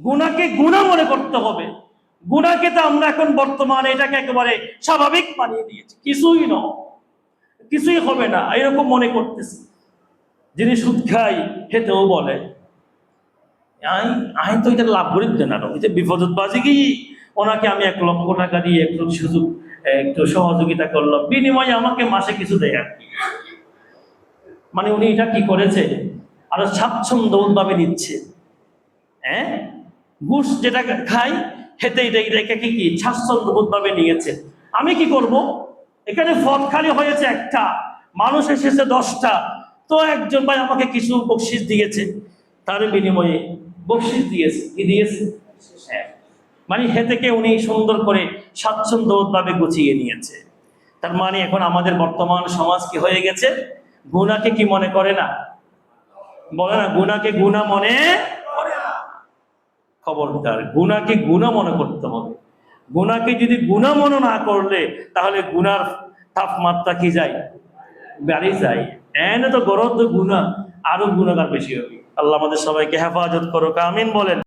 গুনাহকে গুনাহ মনে করতে হবে। গুনাহকে তো আমরা এখন বর্তমানে এটাকে একেবারে স্বাভাবিক বানিয়ে দিয়েছি, কিছুই নয়, কিছুই হবে না এরকম মনে করতেছি। যিনি সুদ খাই খেতেও বলে আই আই তো এটা লাভ করি দেন আরো এটা বিপদত বাজি কি, ওনাকে আমি 1,00,000 টাকা দিয়ে একটু সুযোগ একটু সহযোগিতা করলাম, বিনিময়ে আমাকে মাসে কিছু দেয় আর কি। মানে উনি এটা কি করেছে, আরো স্বাচ্ছন্দ্যভাবে নিচ্ছে। হ্যাঁ, ঘুষ যেটা খাই খেতে এটাকে কি স্বাচ্ছন্দ্যবোধভাবে নিয়েছে। আমি কি করব, এখানে পদ খালি হয়েছে একটা, মানুষ এসেছে 10টা, তো একজন ভাই আমাকে কিছু বকশিস দিয়েছে, তার বিনিময়ে বকশিস দিয়েছে, কি দিয়েছে? হ্যাঁ, মানে হেতেকে উনি সুন্দর করে স্বাচ্ছন্দ্যভাবে গুছিয়ে নিয়েছে। তার মানে এখন আমাদের বর্তমান সমাজ কি হয়ে গেছে, গুনাহকে কি মনে করে না, বলে না গুনাহকে গুনাহ মনে করে না। খবরদার, গুনাহকে গুনাহ মনে করতে হবে। গুনাহকে যদি গুনাহ মনে না করলে তাহলে গুনার তাপমাত্রা কি যায়, বাড়ি যায়। এনে তো গরদ গুনাহ, আরো গুনাহগার বেশি হবে। আল্লাহ আমাদের সবাইকে হেফাজত করুক, আমিন বলেন।